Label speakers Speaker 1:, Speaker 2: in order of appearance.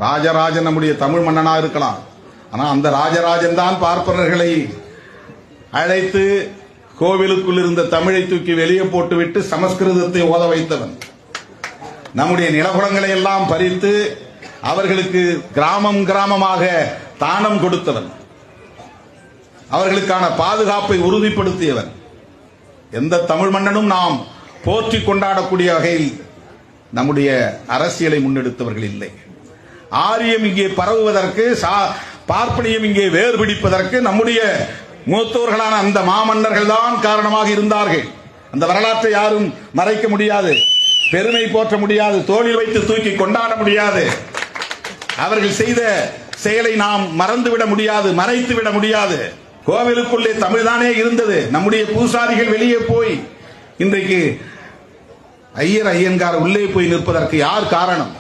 Speaker 1: ராஜராஜன் நம்முடைய தமிழ் மன்னனா இருக்கலாம். ஆனா அந்த ராஜராஜன் தான் பார்ப்பனர்களை அழைத்து கோவிலுக்குள் இருந்த தமிழை தூக்கி வெளியே போட்டுவிட்டு சமஸ்கிருதத்தை ஓத வைத்தவன். நம்முடைய நிலகுலங்களை எல்லாம் பறித்து அவர்களுக்கு கிராமம் கிராமமாக தானம் கொடுத்தவன். அவர்களுக்கான பாதுகாப்பை உறுதிப்படுத்தியவன். எந்த தமிழ் மன்னனும் நாம் போற்றி கொண்டாடக்கூடிய வகையில் நம்முடைய அரசியலை முன்னெடுத்தவர்கள் இல்லை. ஆரியம் இங்கே பரவுவதற்கு, பார்ப்பனியம் இங்கே வேறுபிடிப்பதற்கு நம்முடைய மூத்தோர்களான அந்த மாமன்னர்கள் தான் காரணமாக இருந்தார்கள். அந்த வரலாற்றை யாரும் மறைக்க முடியாது, பெருமை போற்ற முடியாது, தோளில் வைத்து தூக்கி கொண்டாட முடியாது. அவர்கள் செய்த செயலை நாம் மறந்துவிட முடியாது, மறைத்துவிட முடியாது. கோவிலுக்குள்ளே தமிழ்தானே இருந்தது. நம்முடைய பூசாரிகள் வெளியே போய் இன்றைக்கு ஐயங்கார் உள்ளே போய் நிற்பதற்கு யார் காரணம்?